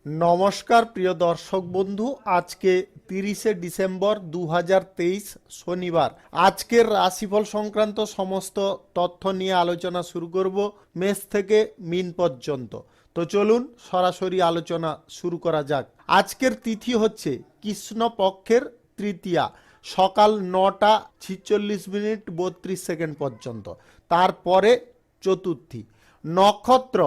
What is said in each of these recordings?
নমস্কার প্রিয় দর্শক বন্ধু, আজকে 30শে ডিসেম্বর 2023 শনিবার। আজকের রাশিফল সংক্রান্ত সমস্ত তথ্য নিয়ে আলোচনা শুরু করব মেষ থেকে মিন পর্যন্ত। তো চলুন সরাসরি আলোচনা শুরু করা যাক। আজকের তিথি হচ্ছে কৃষ্ণপক্ষের তৃতীয়া, সকাল 9টা 46 মিনিট 32 সেকেন্ড পর্যন্ত। তারপরে চতুর্থী। নক্ষত্র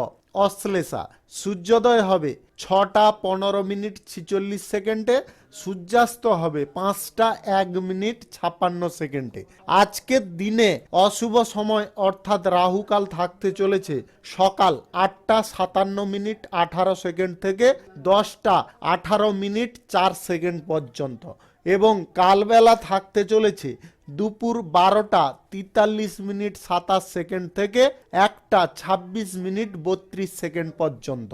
অশ্লেষা। সূর্যোদয় হবে 6টা 15 মিনিট 46 সেকেন্ডে, সূর্যাস্ত হবে 5টা 1 মিনিট 56 সেকেন্ডে। আজকের দিনে অশুভ সময় অর্থাৎ রাহুকাল থাকতে চলেছে সকাল 8টা 57 মিনিট 18 সেকেন্ড থেকে 10টা 18 মিনিট 4 সেকেন্ড পর্যন্ত, এবং কালবেলা থাকতে চলেছে দুপুর 12টা 43 মিনিট 27 সেকেন্ড থেকে 1টা 26 মিনিট 32 সেকেন্ড পর্যন্ত।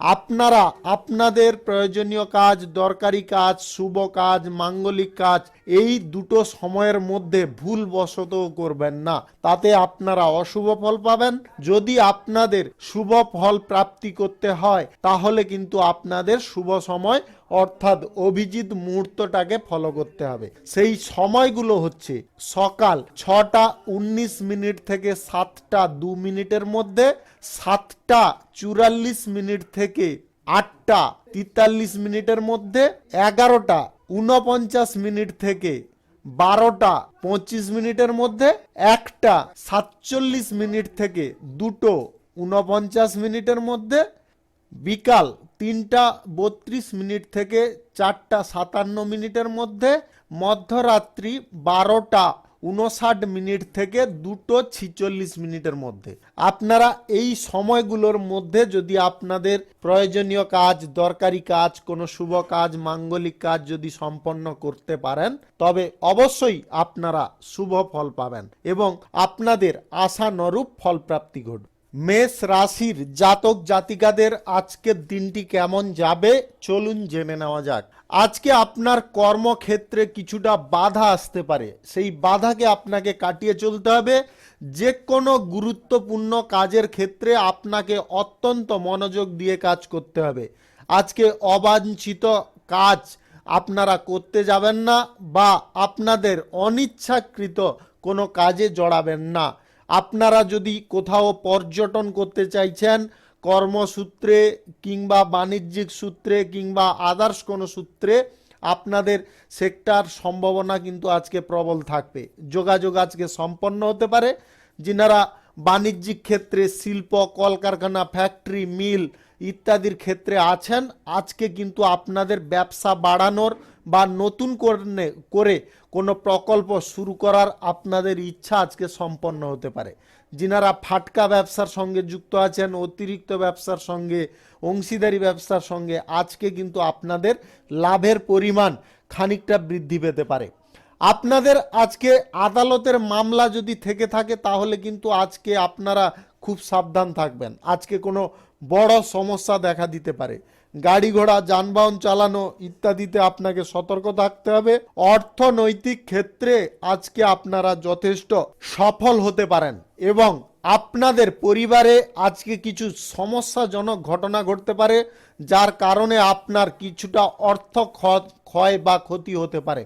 আপনারা আপনাদের প্রয়োজনীয় কাজ, দরকারি কাজ, শুভ কাজ, মাঙ্গলিক কাজ এই দুটো সময়ের মধ্যে ভুলবশত করবেন না, তাতে আপনারা অশুভ ফল পাবেন। যদি আপনাদের শুভ ফল প্রাপ্তি করতে হয় তাহলে কিন্তু আপনাদের শুভ সময় অর্থাৎ অভিজিৎ মুহূর্তটাকে ফলো করতে হবে। সেই সময়গুলো হচ্ছে সকাল 6টা 19 মিনিট থেকে 7টা 2 মিনিটের মধ্যে, 7টা 44 মিনিট থেকে 8টা 43 মিনিটের মধ্যে, 11টা 49 মিনিট থেকে 12টা 25 মিনিটের মধ্যে, 1টা 47 মিনিট থেকে 2টো 49 মিনিটের মধ্যে, বিকাল 3টা 32 মিনিট থেকে 4টা 57 মিনিটের মধ্যে, মধ্যরাত্রি 12টা 59 মিনিট থেকে 2টো 46 মিনিটের মধ্যে। আপনারা এই সময়গুলোর মধ্যে যদি আপনাদের প্রয়োজনীয় কাজ, দরকারি কাজ, কোনো শুভ কাজ, মাঙ্গলিক কাজ যদি সম্পন্ন করতে পারেন তবে অবশ্যই আপনারা শুভ ফল পাবেন এবং আপনাদের আশানুরূপ ফলপ্রাপ্তি ঘটবে। মেষ রাশির জাতক জাতিকাদের আজকের দিনটি কেমন যাবে চলুন জেনে নেওয়া যাক। আজকে আপনার কর্মক্ষেত্রে কিছুটা বাধা আসতে পারে, সেই বাধাকে আপনাকে কাটিয়ে চলতে হবে। যে কোনো গুরুত্বপূর্ণ কাজের ক্ষেত্রে আপনাকে অত্যন্ত মনোযোগ দিয়ে কাজ করতে হবে। আজকে অবাঞ্ছিত কাজ আপনারা করতে যাবেন না বা আপনাদের অনিচ্ছাকৃত কোনো কাজে জড়াবেন না। আপনারা যদি কোথাও পর্যটন করতে চাইছেন, কর্মসূত্রে কিংবা বাণিজ্যিক সূত্রে কিংবা আদার্স কোনো সূত্রে, আপনাদের সেক্টর সম্ভাবনা কিন্তু আজকে প্রবল থাকবে। যোগাযোগ আজকে সম্পন্ন হতে পারে। যিনারা বাণিজ্যিক ক্ষেত্রে, শিল্প, কলকারখানা, ফ্যাক্টরি, মিল ইত্যাদির ক্ষেত্রে আছেন, আজকে কিন্তু আপনাদের ব্যবসা বাড়ানোর বা নতুন করে কোনো প্রকল্প শুরু করার আপনাদের ইচ্ছা আজকে সম্পন্ন হতে পারে। যিনারা ফাটকা ব্যবসার সঙ্গে যুক্ত আছেন, অতিরিক্ত ব্যবসার সঙ্গে, অংশীদারি ব্যবসার সঙ্গে, আজকে কিন্তু আপনাদের লাভের পরিমাণ খানিকটা বৃদ্ধি পেতে পারে। আপনাদের আজকে আদালতের মামলা যদি থেকে থাকে তাহলে কিন্তু আজকে আপনারা খুব সাবধান থাকবেন। আজকে কোনো বড় সমস্যা দেখা দিতে পারে। গাড়ি ঘোড়া, যানবাহন চালানো ইত্যাদিতে আপনাকে সতর্ক থাকতে হবে। অর্থনৈতিক ক্ষেত্রে আজকে আপনারা যথেষ্ট সফল হতে পারেন এবং আপনাদের পরিবারে আজকে কিছু সমস্যাজনক ঘটনা ঘটতে পারে, যার কারণে আপনার কিছুটা অর্থ ক্ষয় বা ক্ষতি হতে পারে।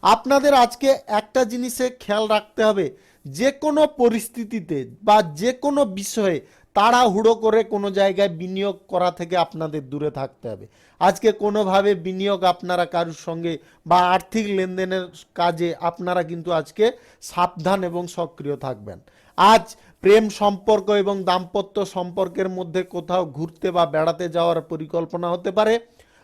আপনাদের আজকে একটা জিনিসে খেয়াল রাখতে হবে, যে কোনো পরিস্থিতিতে বা যে কোনো বিষয়ে তাড়াহুড়ো করে কোনো জায়গায় বিনিয়োগ করা থেকে আপনাদের দূরে থাকতে হবে। আজকে কোনোভাবে বিনিয়োগ আপনারা কারোর সঙ্গে বা আর্থিক লেনদেনের কাজে আপনারা কিন্তু আজকে সাবধান এবং সক্রিয় থাকবেন। আজ প্রেম সম্পর্ক এবং দাম্পত্য সম্পর্কের মধ্যে কোথাও ঘুরতে বা বেড়াতে যাওয়ার পরিকল্পনা হতে পারে।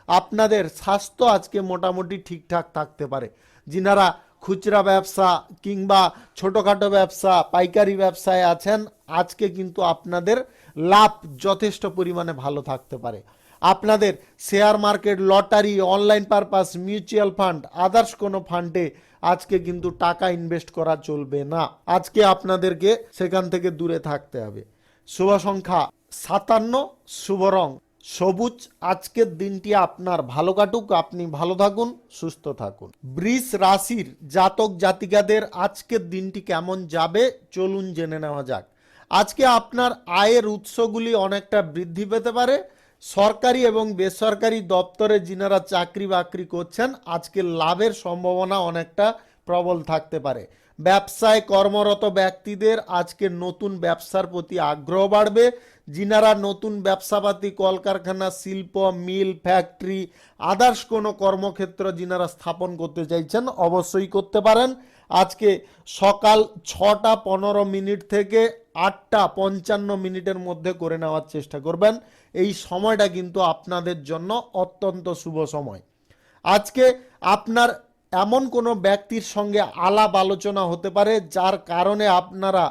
আপনাদের স্বাস্থ্য আজকে মোটামুটি ঠিকঠাক থাকতে পারে। যিনারা খুচরা ব্যবসা কিংবা ছোটোখাটো ব্যবসা, পাইকারি ব্যবসায় আছেন, আজকে কিন্তু আপনাদের লাভ যথেষ্ট পরিমাণে ভালো থাকতে পারে। আপনাদের share market, lottery, online purpose, mutual fund, others কোনো ফান্ডে আজকে কিন্তু টাকা ইনভেস্ট করা চলবে না। আজকে আপনাদেরকে সেখান থেকে দূরে থাকতে হবে। শুভ সংখ্যা 57, শুভ রং সবুজ। আজকের দিনটি আপনার ভালো কাটুক, আপনি ভালো থাকুন, সুস্থ থাকুন। বৃষ রাশির জাতক জাতিকাদের আজকের দিনটি কেমন যাবে চলুন জেনে নেওয়া যাক। আজকে আপনার আয়ের উৎসগুলি অনেকটা বৃদ্ধি পেতে পারে। সরকারি এবং বেসরকারি দপ্তরে যিনারা চাকরি বাকরি করছেন আজকে লাভের সম্ভাবনা অনেকটা প্রবল থাকতে পারে। ব্যবসায় কর্মরত ব্যক্তিদের আজকে নতুন ব্যবসার প্রতি আগ্রহ বাড়বে। যিনারা নতুন ব্যবসাপাতি কলকারখানা শিল্প মিল ফ্যাক্টরি আদার্স কোনো কর্মক্ষেত্র যিনারা স্থাপন করতে চাইছেন অবশ্যই করতে পারেন। আজকে সকাল 6টা 15 মিনিট থেকে 8টা 55 মিনিটের মধ্যে করে নেওয়ার চেষ্টা করবেন। এই সময়টা কিন্তু আপনাদের জন্য অত্যন্ত শুভ সময়। আজকে আপনার এমন কোনো ব্যক্তির সঙ্গে আলাপ আলোচনা হতে পারে যার কারণে আপনারা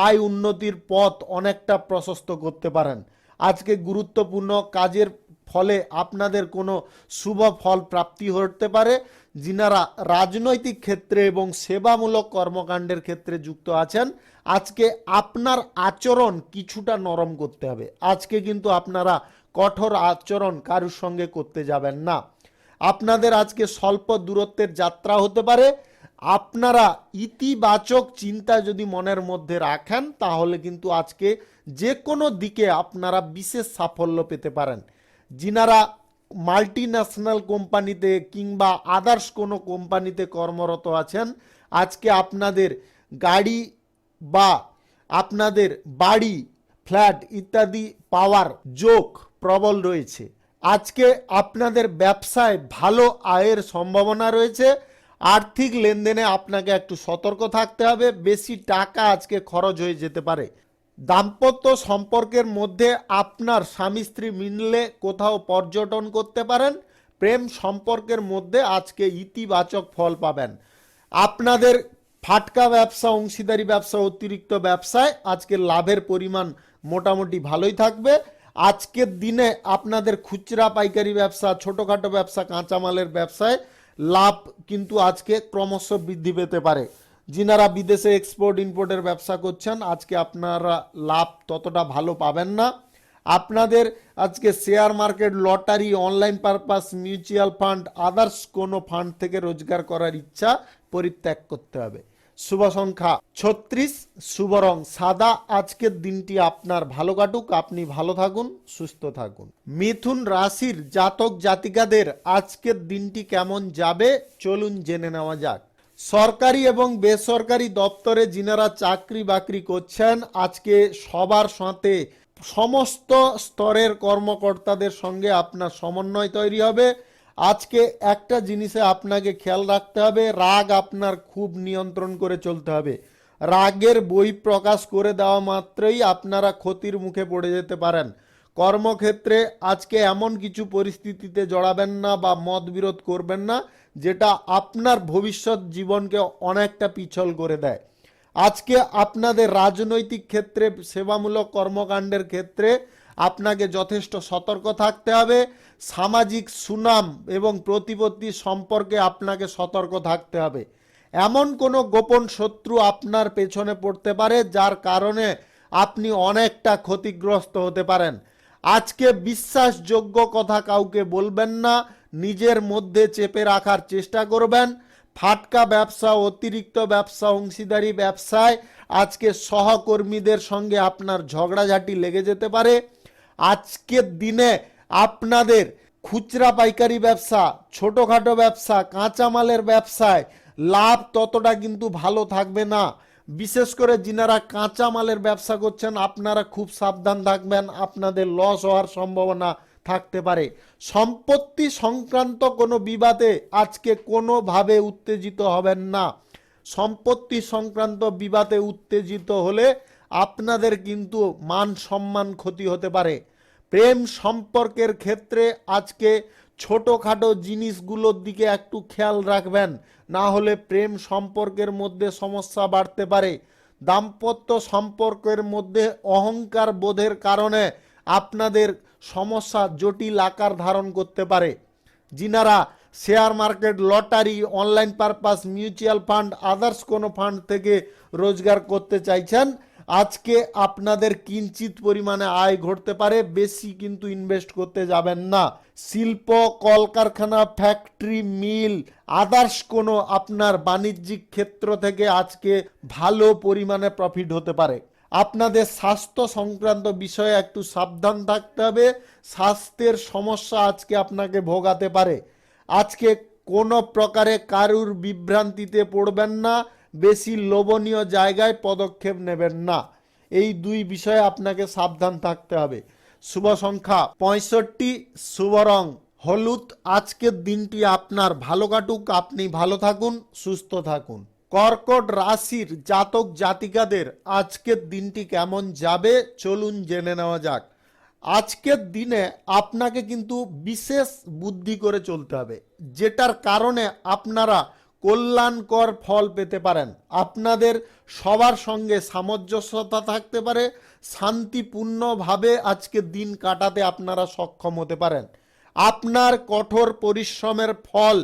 আয় উন্নতির পথ অনেকটা প্রশস্ত করতে পারেন। আজকে গুরুত্বপূর্ণ কাজের ফলে আপনাদের কোনো শুভ ফল প্রাপ্তি হতে পারে। যিনারা রাজনৈতিক ক্ষেত্রে এবং সেবামূলক কর্মকাণ্ডের ক্ষেত্রে যুক্ত আছেন আজকে আপনার আচরণ কিছুটা নরম করতে হবে। আজকে কিন্তু আপনারা কঠোর আচরণ কারুর সঙ্গে করতে যাবেন না। আপনাদের আজকে স্বল্প দূরত্বের যাত্রা হতে পারে। আপনারা ইতিবাচক চিন্তা যদি মনের মধ্যে রাখেন তাহলে কিন্তু আজকে যে কোনো দিকে আপনারা বিশেষ সাফল্য পেতে পারেন। যিনারা মাল্টি ন্যাশনাল কোম্পানিতে কিংবা আদার্স কোনো কোম্পানিতে কর্মরত আছেন আজকে আপনাদের গাড়ি বা আপনাদের বাড়ি ফ্ল্যাট ইত্যাদি পাওয়ার যোগ প্রবল রয়েছে। আজকে আপনাদের ব্যবসায় ভালো আয়ের সম্ভাবনা রয়েছে। আর্থিক লেনদেনে আপনাকে একটু সতর্ক থাকতে হবে, বেশি টাকা আজকে খরচ হয়ে যেতে পারে। দাম্পত্য সম্পর্কের মধ্যে আপনার স্বামী স্ত্রী মিললে কোথাও পর্যটন করতে পারেন। প্রেম সম্পর্কের মধ্যে আজকে ইতিবাচক ফল পাবেন। আপনাদের ফাটকা ব্যবসা অংশীদারি ব্যবসা অতিরিক্ত ব্যবসায় আজকে লাভের পরিমাণ মোটামুটি ভালোই থাকবে। আজকের দিনে আপনাদের খুচরা পাইকারি ব্যবসা ছোটোখাটো ব্যবসা কাঁচামালের ব্যবসায় লাভ কিন্তু আজকে ক্রমশ বৃদ্ধি পেতে পারে। যিনারা বিদেশে এক্সপোর্ট ইম্পোর্টের ব্যবসা করছেন আজকে আপনারা লাভ ততটা ভালো পাবেন না। আপনাদের আজকে share market lottery online purpose mutual fund others কোনো ফান্ড থেকে রোজগার করার ইচ্ছা পরিত্যাগ করতে হবে। শুভ সংখ্যা 36, শুভ রং সাদা। আজকের দিনটি আপনার ভালো কাটুক, আপনি ভালো থাকুন, সুস্থ থাকুন। মিথুন রাশির জাতক জাতিকাদের আজকের দিনটি কেমন যাবে চলুন জেনে নেওয়া যাক। সরকারি এবং বেসরকারি দপ্তরে যিনারা চাকরি বাকরি করছেন আজকে সবার সাথে সমস্ত স্তরের কর্মকর্তাদের সঙ্গে আপনার সমন্বয় তৈরি হবে। আজকে একটা জিনিসে আপনাকে খেয়াল রাখতে হবে, রাগ আপনার খুব নিয়ন্ত্রণ করে চলতে হবে। রাগের বহিঃপ্রকাশ করে দেওয়া মাত্রই আপনারা ক্ষতির মুখে পড়ে যেতে পারেন। কর্মক্ষেত্রে আজকে এমন কিছু পরিস্থিতিতে জড়াবেন না বা মতবিরোধ করবেন না যেটা আপনার ভবিষ্যৎ জীবনকে অনেকটা পিছল করে দেয়। আজকে আপনাদের রাজনৈতিক ক্ষেত্রে সেবামূলক কর্মকাণ্ডের ক্ষেত্রে আপনাকে যথেষ্ট সতর্ক থাকতে হবে। সামাজিক সুনাম এবং প্রতিপত্তি সম্পর্কে আপনাকে সতর্ক থাকতে হবে। এমন কোনো গোপন শত্রু আপনার পেছনে পড়তে পারে যার কারণে আপনি অনেকটা ক্ষতিগ্রস্ত হতে পারেন। আজকে বিশ্বাসযোগ্য কথা কাউকে বলবেন না, নিজের মধ্যে চেপে রাখার চেষ্টা করবেন। ফাটকা ব্যবসা অতিরিক্ত ব্যবসা অংশীদারি ব্যবসায় আজকে সহকর্মীদের সঙ্গে আপনার ঝগড়াঝাটি লেগে যেতে পারে। আজকের দিনে আপনাদের খুচরা পাইকারি ব্যবসা ছোটোখাটো ব্যবসা কাঁচামালের ব্যবসায় লাভ ততটা কিন্তু ভালো থাকবে না। বিশেষ করে যিনারা কাঁচামালের ব্যবসা করছেন আপনারা খুব সাবধান থাকবেন, আপনাদের লস হওয়ার সম্ভাবনা থাকতে পারে। সম্পত্তি সংক্রান্ত কোনো বিবাদে আজকে কোনোভাবে উত্তেজিত হবেন না। সম্পত্তি সংক্রান্ত বিবাদে উত্তেজিত হলে আপনাদের কিন্তু মান সম্মান ক্ষতি হতে পারে। প্রেম সম্পর্কের ক্ষেত্রে আজকে ছোটোখাটো জিনিসগুলোর দিকে একটু খেয়াল রাখবেন, না হলে প্রেম সম্পর্কের মধ্যে সমস্যা বাড়তে পারে। দাম্পত্য সম্পর্কের মধ্যে অহংকার বোধের কারণে আপনাদের সমস্যা জটিল আকার ধারণ করতে পারে। যিনারা share market lottery online purpose mutual fund others কোনো ফান্ড থেকে রোজগার করতে চাইছেন আজকে আপনাদের কিঞ্চিত পরিমাণে আয় ঘটতে পারে, বেশি কিন্তু ইনভেস্ট করতে যাবেন না। শিল্প কলকারখানা ফ্যাক্টরি মিল আদার্স কোনো আপনার বাণিজ্যিক ক্ষেত্র থেকে আজকে ভালো পরিমাণে প্রফিট হতে পারে। আপনাদের স্বাস্থ্য সংক্রান্ত বিষয়ে একটু সাবধান থাকতে হবে। স্বাস্থ্যের সমস্যা আজকে আপনাকে ভোগাতে পারে। আজকে কোনো প্রকারে কারুর বিভ্রান্তিতে পড়বেন না, বেশি লোভনীয় জায়গায় পদক্ষেপ নেবেন না। এই দুই বিষয়ে আপনাকে সাবধান থাকতে হবে। শুভ সংখ্যা 65, শুভ রং হলুদ। আজকের দিনটি আপনার ভালো কাটুক, আপনি ভালো থাকুন, সুস্থ থাকুন। কর্কট রাশির জাতক জাতিকাদের আজকের দিনটি কেমন যাবে চলুন জেনে নেওয়া যাক। আজকের দিনে আপনাকে কিন্তু বিশেষ বুদ্ধি করে চলতে হবে, যেটার কারণে আপনারা কল্যাণকর ফল পেতে পারেন। আপনাদের সবার সঙ্গে সামঞ্জস্যতা থাকতে পারে, শান্তিপূর্ণভাবে আজকের দিন কাটাতে আপনারা সক্ষম হতে পারেন। আপনার কঠোর পরিশ্রমের ফল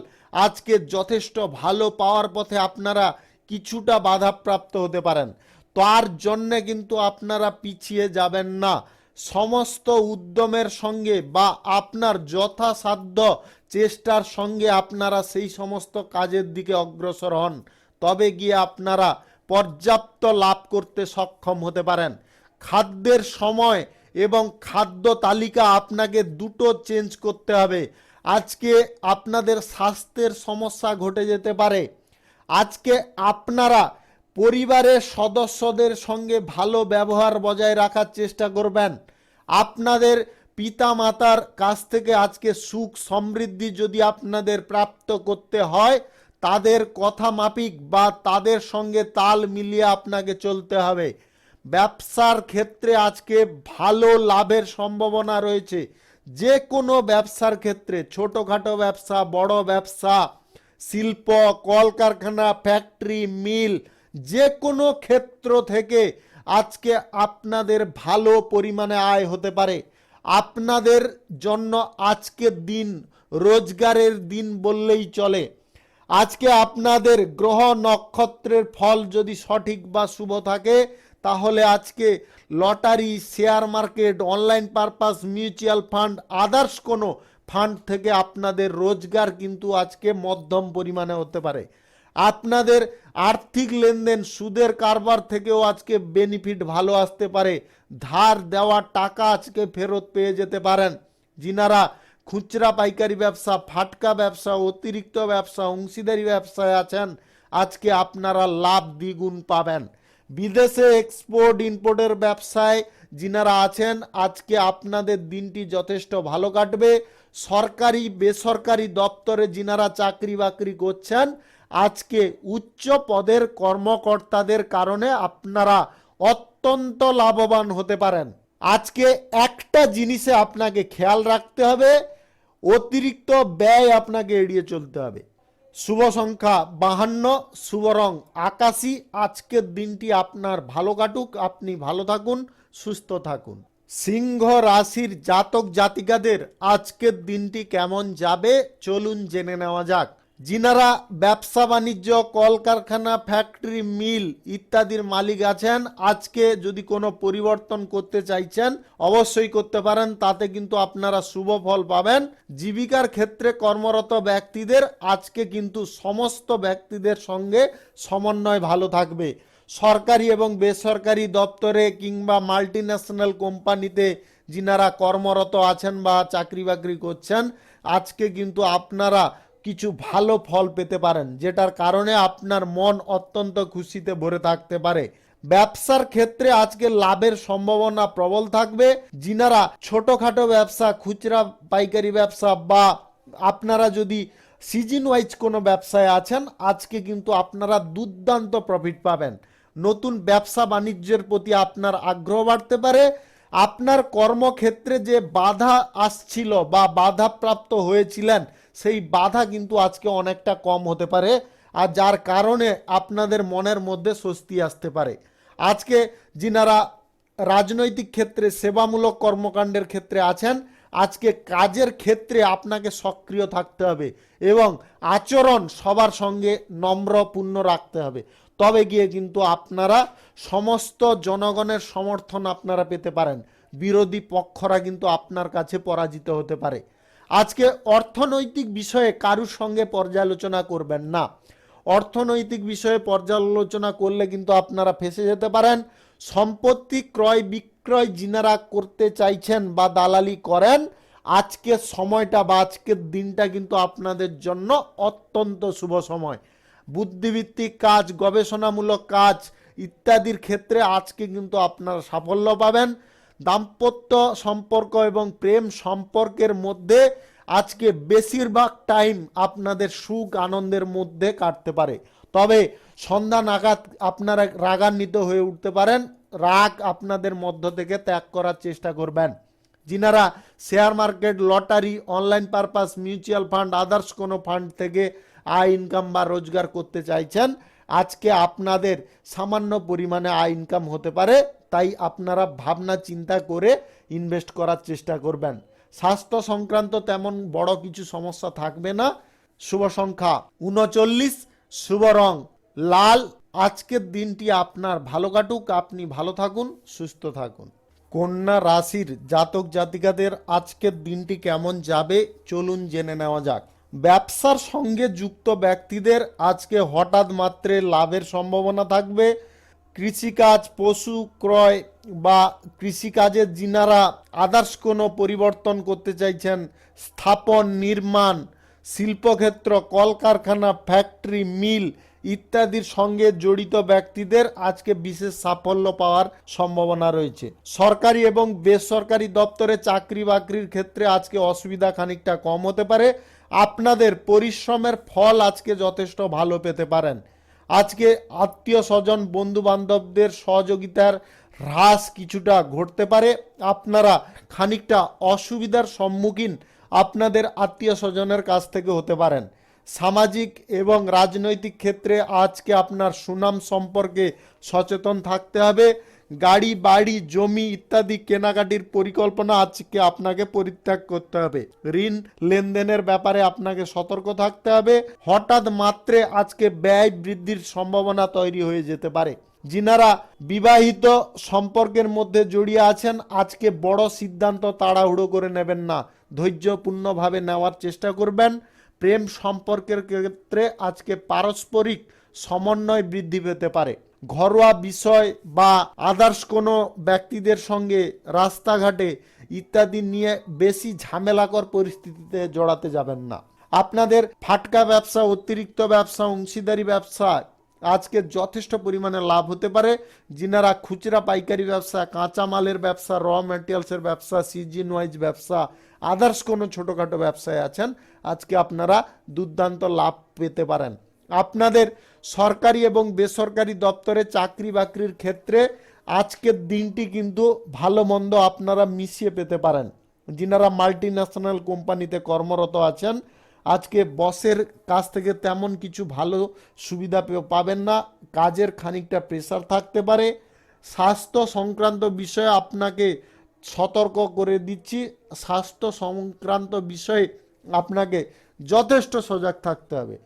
আজকে যথেষ্ট ভালো পাওয়ার পথে আপনারা কিছুটা বাধাপ্রাপ্ত হতে পারেন। তার জন্যে কিন্তু আপনারা পিছিয়ে যাবেন না। সমস্ত উদ্যমের সঙ্গে বা আপনার যথাসাধ্য চেষ্টার সঙ্গে আপনারা সেই সমস্ত কাজের দিকে অগ্রসর হন, তবে গিয়ে আপনারা পর্যাপ্ত লাভ করতে সক্ষম হতে পারেন। খাদ্যের সময় এবং খাদ্য তালিকা আপনাকে দুটো চেঞ্জ করতে হবে। আজকে আপনাদের স্বাস্থ্যের সমস্যা ঘটে যেতে পারে। আজকে আপনারা পরিবারের সদস্যদের সঙ্গে ভালো ব্যবহার বজায় রাখার চেষ্টা করবেন। আপনাদের পিতা মাতার কাছ থেকে আজকে সুখ সমৃদ্ধি যদি আপনাদের প্রাপ্ত করতে হয়, তাদের কথা মাফিক বা তাদের সঙ্গে তাল মিলিয়ে আপনাকে চলতে হবে। ব্যবসার ক্ষেত্রে আজকে ভালো লাভের সম্ভাবনা রয়েছে। যে কোনো ব্যবসার ক্ষেত্রে, ছোটোখাটো ব্যবসা, বড় ব্যবসা, শিল্প, কলকারখানা, ফ্যাক্টরি, মিল, যে কোনো ক্ষেত্র থেকে আজকে আপনাদের ভালো পরিমাণে আয় হতে পারে। আপনাদের জন্য আজকের দিন রোজগারের দিন বললেই চলে। আজকে আপনাদের গ্রহ নক্ষত্রের ফল যদি সঠিক বা শুভ থাকে, তাহলে আজকে lottery, share market, online purpose, mutual fund, others কোনো ফান্ড থেকে আপনাদের রোজগার কিন্তু আজকে মধ্যম পরিমাণে হতে পারে। আপনাদের আর্থিক লেনদেন, সুদের কারবার থেকেও আজকে বেনিফিট ভালো আসতে পারে। ধার দেওয়া টাকা আজকে ফেরত পেয়ে যেতে পারেন। যিনারা খুচরা পাইকারি ব্যবসা, ফাটকা ব্যবসা, অতিরিক্ত ব্যবসা, অংশীদারি ব্যবসায় আছেন, আজকে আপনারা লাভ দ্বিগুণ পাবেন। বিদেশে এক্সপোর্ট ইম্পোর্টের ব্যবসায় যিনারা আছেন, আজকে আপনাদের দিনটি যথেষ্ট ভালো কাটবে। সরকারি বেসরকারি দপ্তরে যিনারা চাকরি বাকরি করছেন, আজকে উচ্চ পদের কর্মকর্তাদের কারণে আপনারা অত্যন্ত লাভবান হতে পারেন। আজকে একটা জিনিসে আপনাকে খেয়াল রাখতে হবে, অতিরিক্ত ব্যয় আপনাকে এড়িয়ে চলতে হবে। শুভ সংখ্যা 52, শুভ রং আকাশী। আজকের দিনটি আপনার ভালো কাটুক, আপনি ভালো থাকুন, সুস্থ থাকুন। সিংহ রাশির জাতক জাতিকাদের আজকের দিনটি কেমন যাবে চলুন জেনে নেওয়া যাক। যিনারা ব্যবসা বাণিজ্য, কলকারখানা, ফ্যাক্টরি, মিল ইত্যাদির মালিক আছেন, আজকে যদি কোনো পরিবর্তন করতে চাইছেন অবশ্যই করতে পারেন, তাতে কিন্তু আপনারা শুভ ফল পাবেন। জীবিকার ক্ষেত্রে কর্মরত ব্যক্তিদের আজকে কিন্তু সমস্ত ব্যক্তিদের সঙ্গে সমন্বয় ভালো থাকবে। সরকারি এবং বেসরকারি দপ্তরে কিংবা মাল্টিন্যাশনাল কোম্পানিতে যিনারা কর্মরত আছেন বা চাকরি বাকরি করছেন, আজকে কিন্তু আপনারা কিছু ভালো ফল পেতে পারেন, যেটার কারণে আপনার মন অত্যন্ত খুশিতে ভরে থাকতে পারে। ব্যবসার ক্ষেত্রে আজকে লাভের সম্ভাবনা প্রবল থাকবে। যিনারা ছোটখাটো ব্যবসা, খুচরা পাইকারি ব্যবসা বা আপনারা যদি সিজন ওয়াইজ কোনো ব্যবসায় আছেন, আজকে কিন্তু আপনারা দুর্দান্ত প্রফিট পাবেন। নতুন ব্যবসা বাণিজ্যের প্রতি আপনার আগ্রহ বাড়তে পারে। আপনার কর্মক্ষেত্রে যে বাধা আসছিল বা বাধাপ্রাপ্ত হয়েছিলেন, সেই বাধা কিন্তু আজকে অনেকটা কম হতে পারে, আর যার কারণে আপনাদের মনের মধ্যে স্বস্তি আসতে পারে। আজকে যিনারা রাজনৈতিক ক্ষেত্রে, সেবামূলক কর্মকাণ্ডের ক্ষেত্রে আছেন, আজকে কাজের ক্ষেত্রে আপনাকে সক্রিয় থাকতে হবে এবং আচরণ সবার সঙ্গে নম্রপূর্ণ রাখতে হবে, তবে গিয়ে কিন্তু আপনারা সমস্ত জনগণের সমর্থন আপনারা পেতে পারেন। বিরোধী পক্ষরা কিন্তু আপনার কাছে পরাজিত হতে পারে। আজকে অর্থনৈতিক বিষয়ে কারুর সঙ্গে পর্যালোচনা করবেন না। অর্থনৈতিক বিষয়ে পর্যালোচনা করলে কিন্তু আপনারা ফেঁসে যেতে পারেন। সম্পত্তি ক্রয় বিক্রয় যিনারা করতে চাইছেন বা দালালি করেন, আজকের সময়টা বা আজকের দিনটা কিন্তু আপনাদের জন্য অত্যন্ত শুভ সময়। বুদ্ধিভিত্তিক কাজ, গবেষণামূলক কাজ ইত্যাদির ক্ষেত্রে আজকে কিন্তু আপনারা সাফল্য পাবেন। দাম্পত্য সম্পর্ক এবং প্রেম সম্পর্কের মধ্যে আজকে বেশিরভাগ টাইম আপনাদের সুখ আনন্দের মধ্যে কাটতে পারে। তবে সন্ধ্যা নাগাদ আপনারা রাগান্বিত হয়ে উঠতে পারেন। রাগ আপনাদের মধ্য থেকে ত্যাগ করার চেষ্টা করবেন। যিনারা share market, lottery, online purpose, mutual fund, others কোনো ফান্ড থেকে আয় ইনকাম বা রোজগার করতে চাইছেন, আজকে আপনাদের সামান্য পরিমাণে আয় ইনকাম হতে পারে। তাই আপনারা ভাবনা চিন্তা করে ইনভেস্ট করার চেষ্টা করবেন। স্বাস্থ্য সংক্রান্ত তেমন বড় কিছু সমস্যা থাকবে না। শুভ সংখ্যা 39, শুভ রং লাল। আজকের দিনটি আপনার ভালো কাটুক, আপনি ভালো থাকুন, সুস্থ থাকুন। কন্যা রাশির জাতক জাতিকাদের আজকের দিনটি কেমন যাবে চলুন জেনে নেওয়া যাক। ব্যবসার সঙ্গে যুক্ত ব্যক্তিদের আজকে হঠাৎ মাত্রে লাভের সম্ভাবনা থাকবে। কৃষিকাজ, পশু ক্রয় বা কৃষিকাজের যিনারা আদার্স কোনো পরিবর্তন করতে চাইছেন, স্থাপন, নির্মাণ, শিল্পক্ষেত্র, কলকারখানা, ফ্যাক্টরি, মিল ইত্যাদির সঙ্গে জড়িত ব্যক্তিদের আজকে বিশেষ সাফল্য পাওয়ার সম্ভাবনা রয়েছে। সরকারি এবং বেসরকারি দপ্তরে চাকরি বাকরির ক্ষেত্রে আজকে অসুবিধা খানিকটা কম হতে পারে। আপনাদের পরিশ্রমের ফল আজকে যথেষ্ট ভালো পেতে পারেন। আজকে আত্মীয় স্বজন, বন্ধু বান্ধবদের সহযোগিতার হ্রাস কিছুটা ঘটতে পারে। আপনারা খানিকটা অসুবিধার সম্মুখীন আপনাদের আত্মীয় স্বজনের কাছ থেকে হতে পারেন। সামাজিক এবং রাজনৈতিক ক্ষেত্রে আজকে আপনার সুনাম সম্পর্কে সচেতন থাকতে হবে। গাড়ি, বাড়ি, জমি ইত্যাদি কেনাকাটির পরিকল্পনা আজকে আপনাকে পরিত্যাগ করতে হবে। ঋণ লেনদেনের ব্যাপারে আপনাকে সতর্ক থাকতে হবে। হঠাৎ মাত্রে আজকে ব্যয় বৃদ্ধির সম্ভাবনা তৈরি হয়ে যেতে পারে। যিনারা বিবাহিত সম্পর্কের মধ্যে জড়িয়ে আছেন, আজকে বড় সিদ্ধান্ত তাড়াহুড়ো করে নেবেন না, ধৈর্যপূর্ণভাবে নেওয়ার চেষ্টা করবেন। প্রেম সম্পর্কের ক্ষেত্রে আজকে পারস্পরিক সমন্বয় বৃদ্ধি পেতে পারে। ঘরোয়া বিষয় বা আদার্স কোনো ব্যক্তিদের সঙ্গে রাস্তাঘাটে ইত্যাদি নিয়ে বেশি ঝামেলাকর পরিস্থিতিতে জড়াতে যাবেন না। আপনাদের ফাটকা ব্যবসা, অতিরিক্ত ব্যবসা, অংশীদারি ব্যবসা আজকে যথেষ্ট পরিমাণে লাভ হতে পারে। যিনারা খুচরা পাইকারি ব্যবসা, কাঁচামালের ব্যবসা, র ম্যাটেরিয়ালসের ব্যবসা, সিজন ওয়াইজ ব্যবসা, আদার্স কোনো ছোটোখাটো ব্যবসায় আছেন, আজকে আপনারা দুর্দান্ত লাভ পেতে পারেন। আপনাদের সরকারি এবং বেসরকারি দপ্তরে চাকরি বাকরির ক্ষেত্রে আজকের দিনটি কিন্তু ভালো মন্দ আপনারা মিশিয়ে পেতে পারেন। যিনারা মাল্টি ন্যাশনাল কোম্পানিতে কর্মরত আছেন, আজকে বসের কাছ থেকে তেমন কিছু ভালো সুবিধা পাবেন না। কাজের খানিকটা প্রেসার থাকতে পারে। স্বাস্থ্য সংক্রান্ত বিষয়ে আপনাকে সতর্ক করে দিচ্ছি, স্বাস্থ্য সংক্রান্ত বিষয়ে আপনাকে যথেষ্ট সজাগ থাকতে হবে।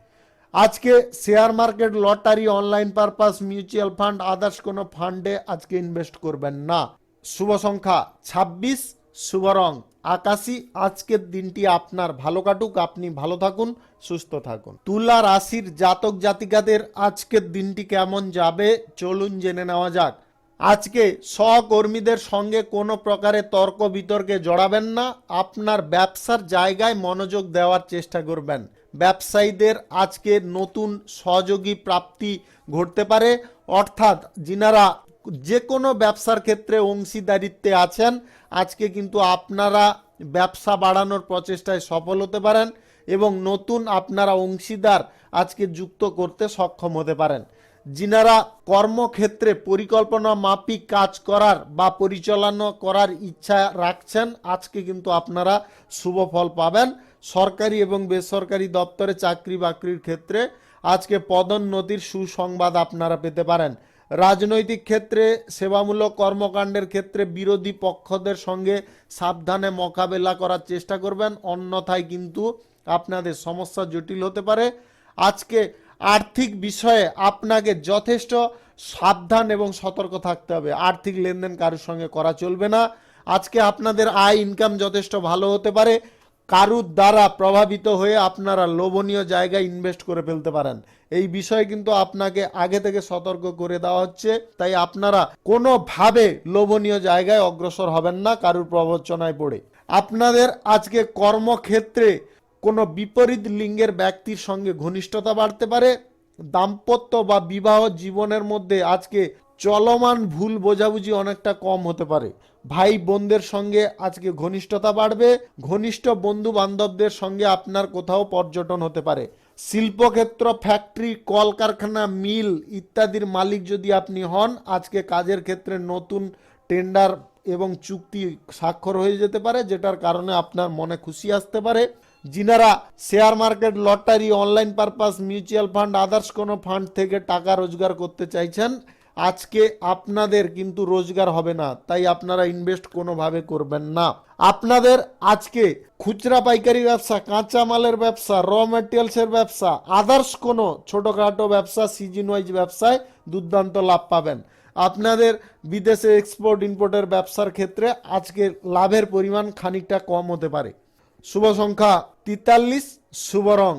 আজকে share market, lottery, online purpose, mutual fund, others কোনো ফান্ডে আজকে ইনভেস্ট করবেন না। শুভ সংখ্যা 26, শুভ রং আকাশী। আজকের দিনটি আপনার ভালো কাটুক, আপনি ভালো থাকুন, সুস্থ থাকুন। তুলা রাশির জাতক জাতিকাদের আজকের দিনটি কেমন যাবে চলুন জেনে নেওয়া যাক। আজকে সহকর্মীদের সঙ্গে কোনো প্রকারে তর্ক বিতর্কে জড়াবেন না। আপনার ব্যবসার জায়গায় মনোযোগ দেওয়ার চেষ্টা করবেন। ব্যবসায়ীদের আজকে নতুন সহযোগী প্রাপ্তি ঘটতে পারে। অর্থাৎ যিনারা যে কোনো ব্যবসার ক্ষেত্রে অংশীদারিত্বে আছেন, আজকে কিন্তু আপনারা ব্যবসা বাড়ানোর প্রচেষ্টায় সফল হতে পারেন এবং নতুন আপনারা অংশীদার আজকে যুক্ত করতে সক্ষম হতে পারেন। যিনারা কর্মক্ষেত্রে পরিকল্পনা মাফিক কাজ করার বা পরিচালনা করার ইচ্ছা রাখছেন, আজকে কিন্তু আপনারা শুভ ফল পাবেন। সরকারি এবং বেসরকারি দপ্তরে চাকরি বাকরির ক্ষেত্রে আজকে পদোন্নতির সুসংবাদ আপনারা পেতে পারেন। রাজনৈতিক ক্ষেত্রে, সেবামূলক কর্মকাণ্ডের ক্ষেত্রে বিরোধী পক্ষদের সঙ্গে সাবধানে মোকাবেলা করার চেষ্টা করবেন, অন্যথায় কিন্তু আপনাদের সমস্যা জটিল হতে পারে। আজকে আর্থিক বিষয়ে আপনাকে যথেষ্ট সাবধান এবং সতর্ক থাকতে হবে। আর্থিক লেনদেন কারোর সঙ্গে করা চলবে না। আজকে আপনাদের আয় ইনকাম যথেষ্ট ভালো হতে পারে। কারুর দ্বারা প্রভাবিত হয়ে আপনারা লোভনীয় জায়গায় ইনভেস্ট করে ফেলতে পারেন। এই বিষয়ে কিন্তু আপনাকে আগে থেকে সতর্ক করে দেওয়া হচ্ছে, তাই আপনারা কোনোভাবে লোভনীয় জায়গায় অগ্রসর হবেন না কারুর প্রবঞ্চনায় পড়ে। আপনাদের আজকে কর্মক্ষেত্রে কোনো বিপরীত লিঙ্গের ব্যক্তির সঙ্গে ঘনিষ্ঠতা বাড়তে পারে। দাম্পত্য বা বিবাহ জীবনের মধ্যে আজকে চলমান ভুল বোঝাবুঝি অনেকটা কম হতে পারে। ভাই বোনদের সঙ্গে আজকে ঘনিষ্ঠতা বাড়বে। ঘনিষ্ঠ বন্ধু বান্ধবদের সঙ্গে আপনার কোথাও পর্যটন হতে পারে। শিল্পক্ষেত্র, ফ্যাক্টরি, কলকারখানা, মিল ইত্যাদির মালিক যদি আপনি হন, আজকে কাজের ক্ষেত্রে নতুন টেন্ডার এবং চুক্তি স্বাক্ষর হয়ে যেতে পারে, যেটার কারণে আপনার মনে খুশি আসতে পারে। যিনারা share market, lottery, online purpose, mutual fund, others কোনো ফান্ড থেকে টাকা রোজগার করতে চাইছেন, আজকে আপনাদের কিন্তু রোজগার হবে না, তাই আপনারা ইনভেস্ট কোনোভাবে করবেন না। আপনাদের আজকে খুচরা পাইকারি ব্যবসা, কাঁচা মালের ব্যবসা, র মেটেরিয়ালসের ব্যবসা, আদার্স কোনো ছোটোখাটো ব্যবসা, সিজন ওয়াইজ ব্যবসায় দুর্দান্ত লাভ পাবেন। আপনাদের বিদেশে এক্সপোর্ট ইম্পোর্টের ব্যবসার ক্ষেত্রে আজকে লাভের পরিমাণ খানিকটা কম হতে পারে। শুভ সংখ্যা 43, শুভ রং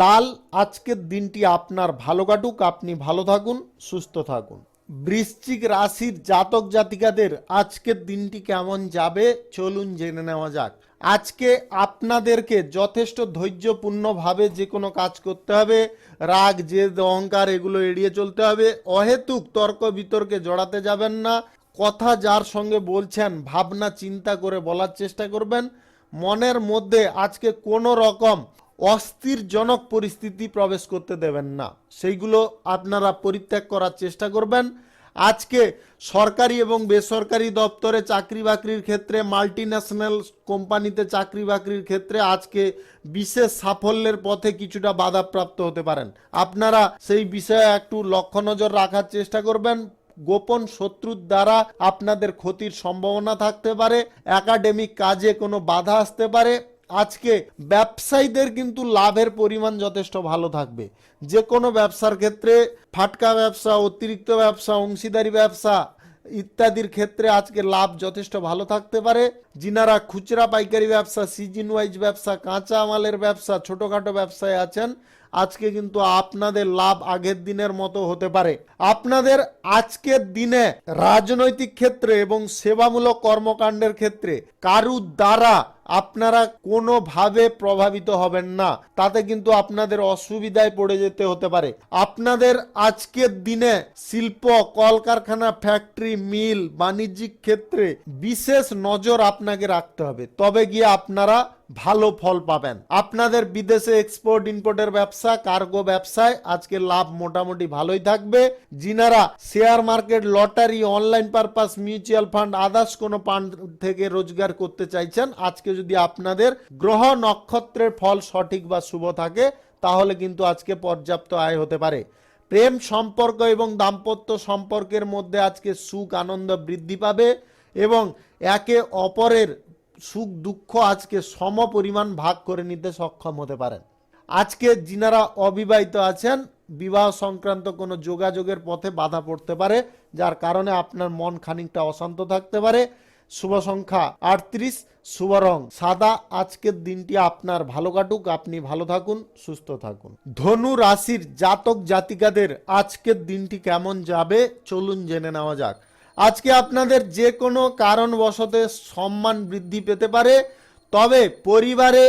লাল। আজকের দিনটি আপনার ভালো কাটুক, আপনি ভালো থাকুন, সুস্থ থাকুন। বৃশ্চিক রাশির জাতক জাতিকাদের আজকের দিনটি কেমন যাবে চলুন জেনে নেওয়া যাক। আজকে আপনাদেরকে যথেষ্ট ধৈর্যপূর্ণভাবে যে কোনো কাজ করতে হবে। রাগ, জেদ, অহংকার এগুলো এড়িয়ে চলতে হবে। অহেতুক তর্ক বিতর্কে জড়াতে যাবেন না। কথা যার সঙ্গে বলছেন ভাবনা চিন্তা করে বলার চেষ্টা করবেন। মনের মধ্যে আজকে কোনো রকম অস্থিরজনক পরিস্থিতি প্রবেশ করতে দেবেন না, সেইগুলো আপনারা পরিত্যাগ করার চেষ্টা করবেন। আজকে সরকারি এবং বেসরকারি দপ্তরে চাকরি বাকরির ক্ষেত্রে, মাল্টি ন্যাশনাল কোম্পানিতে চাকরি বাকরির ক্ষেত্রে আজকে বিশেষ সাফল্যের পথে কিছুটা বাধাপ্রাপ্ত হতে পারেন। আপনারা সেই বিষয়ে একটু লক্ষ্য নজর রাখার চেষ্টা করবেন। গোপন শত্রুর দ্বারা আপনাদের ক্ষতির সম্ভাবনা থাকতে পারে। একাডেমিক কাজে কোনো বাধা আসতে পারে। আজকে ব্যবসায়ীদের কিন্তু লাভের পরিমাণ যথেষ্ট ভালো থাকবে। যে কোনো ব্যবসার ক্ষেত্রে, ফাটকা ব্যবসা, অতিরিক্ত ব্যবসা, অংশীদারি ব্যবসা ইত্যাদির ক্ষেত্রে আজকে লাভ যথেষ্ট ভালো থাকতে পারে। যিনারা খুচরা পাইকারি ব্যবসা, সিজন ওয়াইজ ব্যবসা, কাঁচা মালের ব্যবসা, ছোটখাটো ব্যবসায় আছেন, আজকে কিন্তু আপনাদের লাভ আগের দিনের মতো হতে পারে। আপনাদের আজকের দিনে রাজনৈতিক ক্ষেত্রে এবং সেবামূলক কর্মকাণ্ডের ক্ষেত্রে কারুর দ্বারা আপনারা কোনোভাবে প্রভাবিত হবেন না, তাতে কিন্তু আপনাদের অসুবিধায় পড়ে যেতে হতে পারে। আপনাদের আজকের দিনে শিল্প, কলকারখানা, ফ্যাক্টরি, মিল, বাণিজ্যিক ক্ষেত্রে বিশেষ নজর আপনাকে রাখতে হবে, তবে গিয়ে আপনারা ভালো ফল পাবেন। আপনাদের বিদেশে এক্সপোর্ট ইম্পোর্টের ব্যবসা, কার্গো ব্যবসায় আজকে লাভ মোটামুটি ভালোই থাকবে। যিনারা share market, lottery, online purpose, mutual fund, others কোনো ফান্ড থেকে রোজগার করতে চাইছেন, আজকে যদি আপনাদের গ্রহ নক্ষত্রের ফল সঠিক বা শুভ থাকে, তাহলে কিন্তু আজকে পর্যাপ্ত আয় হতে পারে। প্রেম সম্পর্ক এবং দাম্পত্য সম্পর্কের মধ্যে আজকে সুখ আনন্দ বৃদ্ধি পাবে এবং একে অপরের সুখ দুঃখ আজকে সম পরিমাণ ভাগ করে নিতে সক্ষম হতে পারেন। আজকে যিনারা অবিবাহিত আছেন, বিবাহ সংক্রান্ত কোনো যোগাযোগের পথে বাধা পড়তে পারে, যার কারণে আপনার মন খানিকটা অশান্ত থাকতে পারে। শুভ সংখ্যা 38, শুভ রং সাদা। আজকের দিনটি আপনার ভালো কাটুক, আপনি ভালো থাকুন, সুস্থ থাকুন। ধনু রাশির জাতক জাতিকাদের আজকের দিনটি কেমন যাবে চলুন জেনে নেওয়া যাক। আজকে আপনাদের যে কোনো কারণবশত সম্মান বৃদ্ধি পেতে পারে, তবে পরিবারে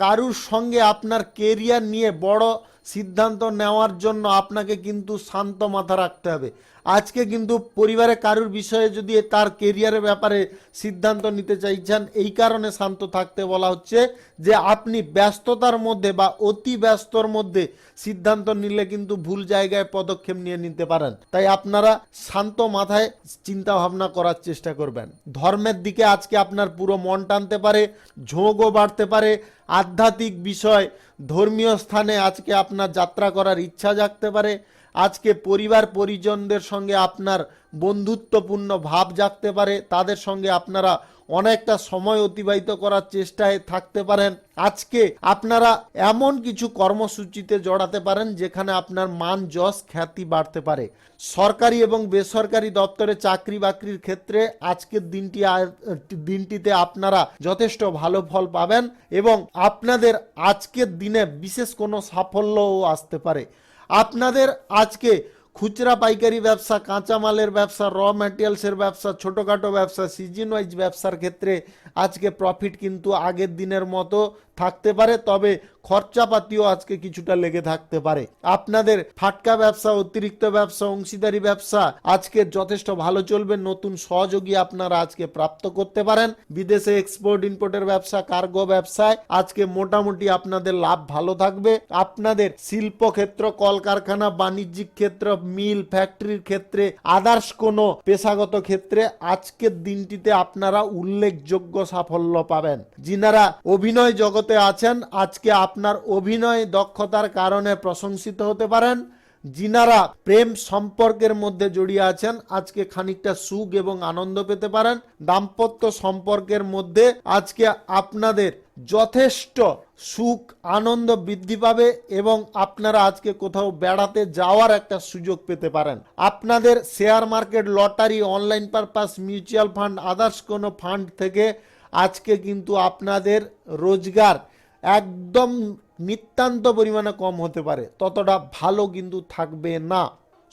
কারুর সঙ্গে আপনার কেরিয়ার নিয়ে বড় সিদ্ধান্ত নেওয়ার জন্য আপনাকে কিন্তু শান্ত মাথা রাখতে হবে। আজকে কিন্তু পরিবারে কারুর বিষয়ে যদি তার কেরিয়ারের ব্যাপারে সিদ্ধান্ত নিতে চাইছেন, এই কারণে শান্ত থাকতে বলা হচ্ছে যে আপনি ব্যস্ততার মধ্যে বা অতি ব্যস্তর মধ্যে সিদ্ধান্ত নিলে কিন্তু ভুল জায়গায় পদক্ষেপ নিয়ে নিতে পারেন। তাই আপনারা শান্ত মাথায় চিন্তা ভাবনা করার চেষ্টা করবেন। ধর্মের দিকে আজকে আপনার পুরো মন টানতে পারে, ঝোঁকও বাড়তে পারে। আধ্যাত্মিক বিষয়, ধর্মীয় স্থানে আজকে আপনার যাত্রা করার ইচ্ছা জাগতে পারে। আজকে পরিবার পরিজনদের সঙ্গে আপনার বন্ধুত্বপূর্ণ ভাব জাগতে পারে, তাদের সঙ্গে আপনারা অনেকটা সময় অতিবাহিত করার চেষ্টায় থাকতে পারেন। আজকে আপনারা এমন কিছু কর্মসূচিতে জড়াতে পারেন যেখানে আপনার মান যশ খ্যাতি বাড়তে পারে। সরকারি এবং বেসরকারি দপ্তরে চাকরি বাকরির ক্ষেত্রে আজকের দিনটিতে আপনারা যথেষ্ট ভালো ফল পাবেন এবং আপনাদের আজকের দিনে বিশেষ কোনো সাফল্যও আসতে পারে। আপনাদের আজকে খুচরা পাইকারি ব্যবসা, কাঁচামালের ব্যবসা, র ম্যাটেরিয়ালসের ব্যবসা, ছোটোখাটো ব্যবসা, সিজন ওয়াইজ ব্যবসার ক্ষেত্রে আজকে প্রফিট কিন্তু আগের দিনের মতো থাকতে পারে, তবে খরচাপাতিও আজকে কিছুটা লেগে থাকতে পারে। আপনাদের ফাটকা ব্যবসা, অতিরিক্ত ব্যবসা, অংশীদারি ব্যবসা আজকে যথেষ্ট ভালো চলবে। নতুন সহযোগী আপনারা আজকে প্রাপ্ত করতে পারেন। বিদেশে এক্সপোর্ট ইম্পোর্টের ব্যবসা, কার্গো ব্যবসায় আজকে মোটামুটি আপনাদের লাভ ভালো থাকবে। আপনাদের শিল্পক্ষেত্র, কলকারখানা, বাণিজ্যিক ক্ষেত্র, মিল, ফ্যাক্টরির ক্ষেত্রে, আদার্স কোনো পেশাগত ক্ষেত্রে আজকের দিনটিতে আপনারা উল্লেখযোগ্য সাফল্য পাবেন। যিনারা অভিনয় জগতে আছেন আজকে আপনার অভিনয় দক্ষতার কারণে প্রশংসিত হতে পারেন। যিনারা প্রেম সম্পর্কের মধ্যে জড়িয়ে আছেন আজকে খানিকটা সুখ এবং আনন্দ পেতে পারেন। দাম্পত্য সম্পর্কের মধ্যে আজকে আপনাদের যথেষ্ট সুখ আনন্দ বৃদ্ধি পাবে এবং আপনারা আজকে কোথাও বেড়াতে যাওয়ার একটা সুযোগ পেতে পারেন। আপনাদের share market, lottery, online purpose, mutual fund, others কোনো ফান্ড থেকে আজকে কিন্তু আপনাদের রোজগার একদম নিতান্ত পরিমাণে কম হতে পারে, ততটা ভালো কিন্তু থাকবে না।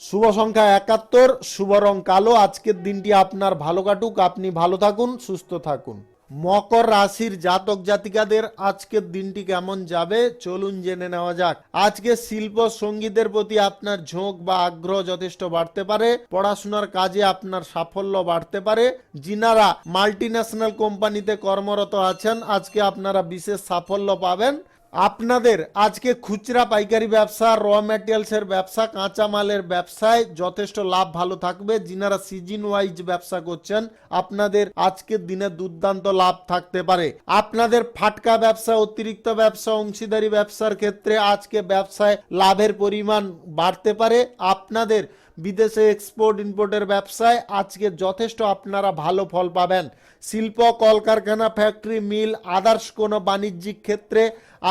শুভ সংখ্যা 71, শুভ রং কালো। আজকের দিনটি আপনার ভালো কাটুক, আপনি ভালো থাকুন, সুস্থ থাকুন। মকর রাশির জাতক জাতিকাদের আজকের দিনটি কেমন যাবে চলুন জেনে নেওয়া যাক। আজকে শিল্প সঙ্গীতের প্রতি আপনার ঝোঁক বা আগ্রহ যথেষ্ট বাড়তে পারে। পড়াশোনার কাজে আপনার সাফল্য বাড়তে পারে। যিনারা মাল্টিন্যাশনাল কোম্পানিতে কর্মরত আছেন আজকে আপনারা বিশেষ সাফল্য পাবেন। আপনাদের আজকে খুচরা পাইকারি ব্যবসা, র ম্যাটেরিয়ালসের ব্যবসা, কাঁচামালের ব্যবসায় যথেষ্ট লাভ ভালো থাকবে। যিনারা সিজন ওয়াইজ ব্যবসা করছেন আপনাদের আজকের দিনে দুর্দান্ত লাভ থাকতে পারে। আপনাদের ফাটকা ব্যবসা, অতিরিক্ত ব্যবসা, অংশীদারি ব্যবসার ক্ষেত্রে আজকে ব্যবসায় লাভের পরিমাণ বাড়তে পারে। আপনাদের বিদেশে এক্সপোর্ট ইম্পোর্টের ব্যবসায় আজকে যথেষ্ট আপনারা ভালো ফল পাবেন। শিল্প, কলকারখানা, ফ্যাক্টরি, মিল, আদার্স কোনো বাণিজ্যিক ক্ষেত্রে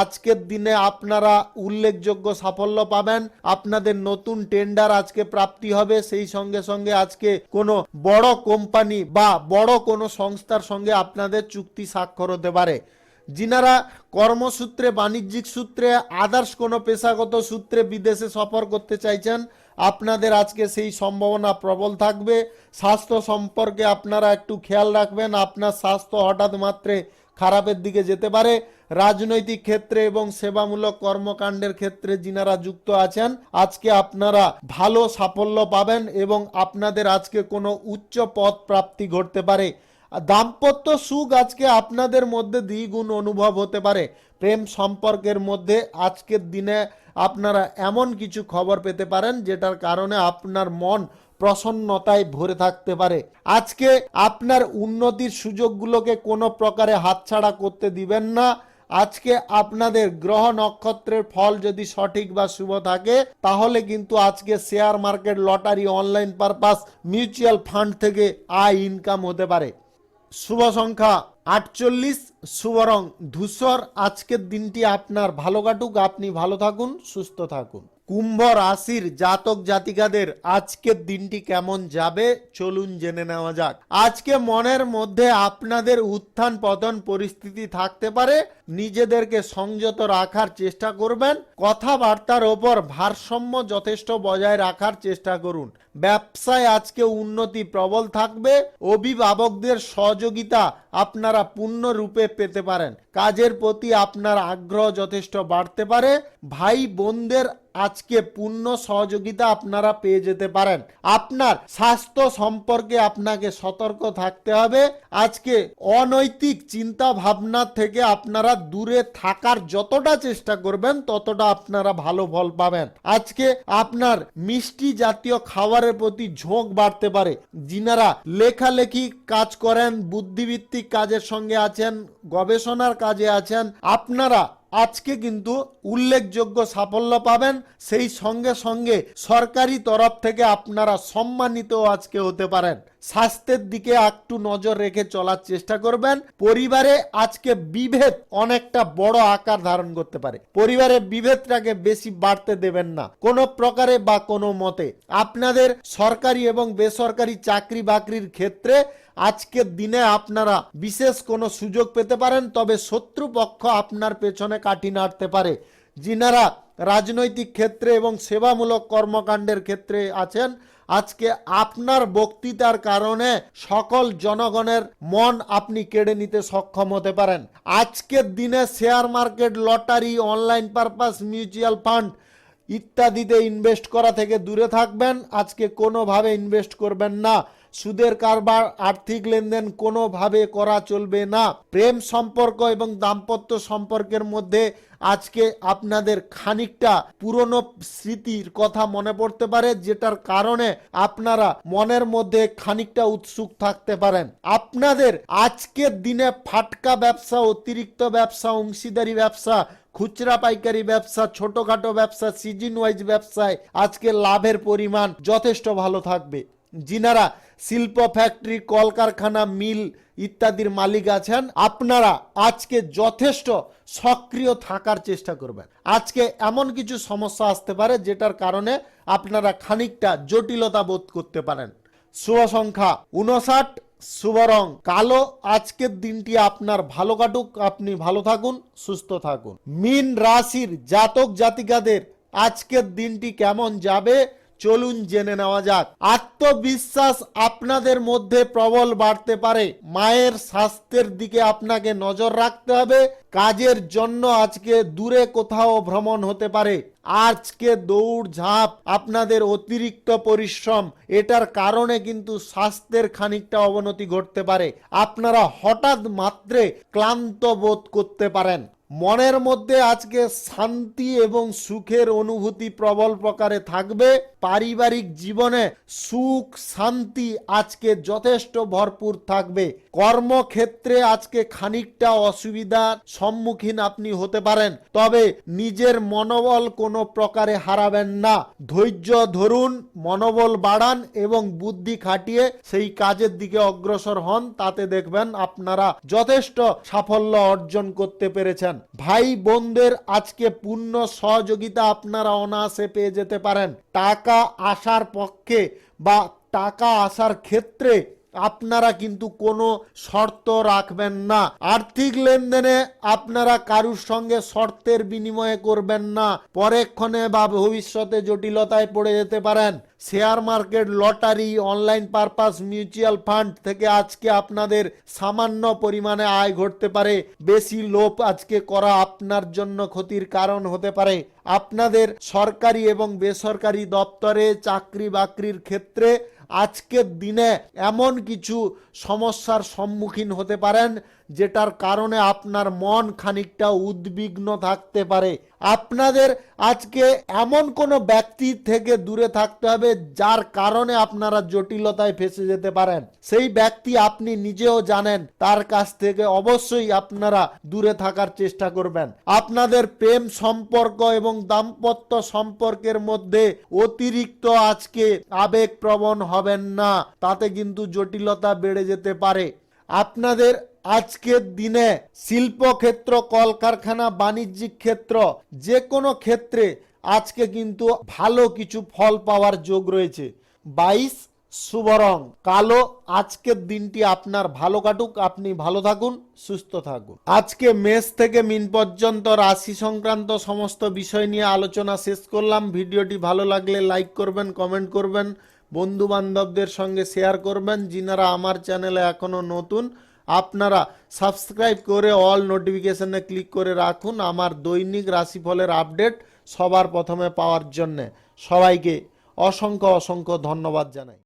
আজকের দিনে আপনারা উল্লেখযোগ্য সাফল্য পাবেন। আপনাদের নতুন টেন্ডার আজকে প্রাপ্তি হবে। সেই সঙ্গে সঙ্গে আজকে কোনো বড় কোম্পানি বা বড় কোনো সংস্থার সঙ্গে আপনাদের চুক্তি স্বাক্ষর হতে পারে। যিনারা কর্মসূত্রে, বাণিজ্যিক সূত্রে, আদার্স কোনো পেশাগত সূত্রে বিদেশে সফর করতে চাইছেন আপনাদের আজকে সেই সম্ভাবনা প্রবল থাকবে। স্বাস্থ্য সম্পর্কে আপনারা একটু খেয়াল রাখবেন, আপনার স্বাস্থ্য হঠাৎ মাত্রে খারাপের দিকে যেতে পারে। রাজনৈতিক ক্ষেত্রে এবং সেবামূলক কর্মকাণ্ডের ক্ষেত্রে যিনারা যুক্ত আছেন আজকে আপনারা ভালো সাফল্য পাবেন এবং আপনাদের আজকে কোনো উচ্চ পদ প্রাপ্তি ঘটতে পারে। দাম্পত্য সুখ আজকে আপনাদের মধ্যে দ্বিগুণ অনুভব হতে পারে। প্রেম সম্পর্কের মধ্যে আজকের দিনে আপনারা এমন কিছু খবর পেতে পারেন যেটার কারণে আপনার মন প্রসন্নতায় ভরে থাকতে পারে। আজকে আপনার উন্নতির সুযোগগুলোকে কোনো প্রকারে হাতছাড়া করতে দিবেন না। আজকে আপনাদের গ্রহ নক্ষত্রের ফল যদি সঠিক বা শুভ থাকে তাহলে কিন্তু আজকে share market, lottery, online purpose, mutual fund থেকে আয় ইনকাম হতে পারে। শুভ সংখ্যা 48, শুভ রং ধূসর। আজকের দিনটি আপনার ভালো কাটুক, আপনি ভালো থাকুন, সুস্থ থাকুন। কুম্ভ রাশির জাতক জাতিকাদের আজকের দিনটি কেমন যাবে চলুন জেনে নেওয়া যাক। আজকে মনের মধ্যে আপনাদের উত্থান পতন পরিস্থিতি থাকতে পারে। নিজেদেরকে সংযত রাখার চেষ্টা করবেন। কথাবার্তার ওপর ভারসাম্য যথেষ্ট বজায় রাখার চেষ্টা করুন। ব্যবসায় আজকে উন্নতি প্রবল থাকবে। অভিভাবকদের সহযোগিতা আপনারা পূর্ণরূপে পেতে পারেন। কাজের প্রতি আপনার আগ্রহ যথেষ্ট বাড়তে পারে। ভাই বোনদের আজকে পূর্ণ সহযোগিতা আপনারা পেয়ে যেতে পারেন। আপনার স্বাস্থ্য সম্পর্কে আপনাকে সতর্ক থাকতে হবে। আজকে অনৈতিক চিন্তা ভাবনা থেকে আপনারা দূরে থাকার যতটা চেষ্টা করবেন ততটা আপনারা ভালো ফল পাবেন। আজকে আপনার মিষ্টি জাতীয় খাবারের প্রতি ঝোঁক বাড়তে পারে। যিনারা লেখালেখি কাজ করেন, বুদ্ধিভিত্তিক কাজের সঙ্গে আছেন, গবেষণার কাজে আছেন, আপনারা আজকে কিন্তু উল্লেখযোগ্য সাফল্য পাবেন। সেই সঙ্গে সঙ্গে সরকারি তরফ থেকে আপনারা সম্মানিত আজকে হতে পারেন। স্বাস্থ্যের দিকে একটু নজর রেখে চলার চেষ্টা করবেন। পরিবারে আজকে বিভেদ অনেকটা বড় আকার ধারণ করতে পারে। পরিবারের বিভেদটাকে বেশি বাড়তে দেবেন না কোনো প্রকারে বা কোনো মতে। আপনাদের সরকারি এবং বেসরকারি চাকরি বাকরির ক্ষেত্রে আজকের দিনে আপনারা বিশেষ কোনো সুযোগ পেতে পারেন, তবে শত্রুপক্ষ আপনার পেছনে কাঠি নাড়তে পারে। যিনারা রাজনৈতিক ক্ষেত্রে এবং সেবামূলক কর্মকাণ্ডের ক্ষেত্রে আছেন, আজকে আপনার বক্তৃতার কারণে সকল জনগণের মন আপনি কেড়ে নিতে সক্ষম হতে পারেন। আজকের দিনে share market, lottery, online purpose, mutual fund ইত্যাদিতে ইনভেস্ট করা থেকে দূরে থাকবেন। আজকে কোনোভাবে ইনভেস্ট করবেন না। সুদের কারবার, আর্থিক লেনদেন কোনোভাবে করা চলবে না। প্রেম সম্পর্ক এবং দাম্পত্য সম্পর্কের মধ্যে আজকে আপনাদের খানিকটা পুরনো স্মৃতির কথা মনে পড়তে পারে, যেটার কারণে আপনারা মনের মধ্যে খানিকটা উৎসুক থাকতে পারেন। আপনাদের আজকের দিনে ফাটকা ব্যবসা, অতিরিক্ত ব্যবসা, অংশীদারি ব্যবসা, খুচরা পাইকারি ব্যবসা, ছোটখাটো ব্যবসা, সিজন ওয়াইজ ব্যবসায় আজকে লাভের পরিমাণ যথেষ্ট ভালো থাকবে। যিনারা শিল্প, ফ্যাক্টরি, কলকারখানা, মিল ইত্যাদির মালিক আছেন, আপনারা আজকে যথেষ্ট সক্রিয় থাকার চেষ্টা করবেন। আজকে এমন কিছু সমস্যা আসতে পারে যেটার কারণে আপনারা খানিকটা জটিলতা বোধ করতে পারেন। শুভ সংখ্যা 59, শুভ রং কালো। আজকের দিনটি আপনার ভালো কাটুক, আপনি ভালো থাকুন, সুস্থ থাকুন। মীন রাশির জাতক জাতিকাদের আজকের দিনটি কেমন যাবে চলুন জেনে নেওয়া যাক। আত্মবিশ্বাস আপনাদের মধ্যে প্রবল বাড়তে পারে। মায়ের স্বাস্থ্যের দিকে আপনাকে নজর রাখতে হবে। কাজের জন্য আজকে দূরে কোথাও ভ্রমণ হতে পারে। আজকে দৌড় ঝাঁপ, আপনাদের অতিরিক্ত পরিশ্রম, এটার কারণে কিন্তু স্বাস্থ্যের খানিকটা অবনতি ঘটতে পারে। আপনারা হঠাৎ মাত্রে ক্লান্ত বোধ করতে পারেন। মনের মধ্যে আজকে শান্তি এবং সুখের অনুভূতি প্রবল প্রকারে থাকবে। পারিবারিক জীবনে সুখ শান্তি আজকে যথেষ্ট ভরপুর থাকবে। কর্মক্ষেত্রে আজকে খানিকটা অসুবিধার সম্মুখীন আপনি হতে পারেন, তবে নিজের মনোবল কোনো প্রকারে হারাবেন না। ধৈর্য ধরুন, মনোবল বাড়ান এবং বুদ্ধি খাটিয়ে সেই কাজের দিকে অগ্রসর হন। তাতে দেখবেন আপনারা যথেষ্ট সাফল্য অর্জন করতে পেরেছেন। ভাই বোনদের আজকে পূর্ণ সহযোগিতা আপনারা অনায়াসে পেয়ে যেতে পারেন। টাকা আসার পক্ষে বা টাকা আসার ক্ষেত্রে আপনারা কিন্তু কোনো শর্ত রাখবেন না। আর্থিক লেনদেনে আপনারা কারুর সঙ্গে শর্তের বিনিময়ে করবেন না, পরেক্ষণে বা ভবিষ্যতে জটিলতায় পড়ে যেতে পারেন। Share market, lottery, online purpose, mutual fund থেকে আজকে আপনাদের সামান্য পরিমাণে আয় ঘটতে পারে। বেশি লোভ আজকে করা আপনার জন্য ক্ষতির কারণ হতে পারে। আপনাদের সরকারি এবং বেসরকারি দপ্তরে চাকরি বাকরির ক্ষেত্রে আজকের দিনে এমন কিছু সমস্যার সম্মুখীন হতে পারেন যেটার কারণে আপনার মন খানিকটা উদ্বিগ্ন থাকতে পারে। আপনাদের আজকে এমন কোনো ব্যক্তি থেকে দূরে থাকতে হবে যার কারণে আপনারা জটিলতায় ফেসে যেতে পারেন। সেই ব্যক্তি আপনি নিজেও জানেন, তার কাছ থেকে অবশ্যই আপনারা দূরে থাকার চেষ্টা করবেন। আপনাদের প্রেম সম্পর্ক এবং দাম্পত্য সম্পর্কের মধ্যে অতিরিক্ত আজকে আবেগপ্রবণ হবেন না, তাতে কিন্তু জটিলতা বেড়ে যেতে পারে। আপনাদের আজকের দিনে শিল্পক্ষেত্র, কলকারখানা, বাণিজ্যিক ক্ষেত্র, যে কোনো ক্ষেত্রে আজকে কিন্তু ভালো কিছু ফল পাওয়ার যোগ রয়েছে। 22, শুভ রং কালো। আজকের দিনটি আপনার ভালো কাটুক, আপনি ভালো থাকুন, সুস্থ থাকুন। আজকে মেষ থেকে মিন পর্যন্ত রাশি সংক্রান্ত সমস্ত বিষয় নিয়ে আলোচনা শেষ করলাম। ভিডিওটি ভালো লাগলে লাইক করবেন, কমেন্ট করবেন, বন্ধু বান্ধবদের সঙ্গে শেয়ার করবেন। যিনারা আমার চ্যানেলে এখনো নতুন, আপনারা সাবস্ক্রাইব করে অল নোটিফিকেশনে ক্লিক করে রাখুন আমার দৈনিক রাশিফলের আপডেট সবার প্রথমে পাওয়ার জন্যে। সবাইকে অসংখ্য অসংখ্য ধন্যবাদ জানাই।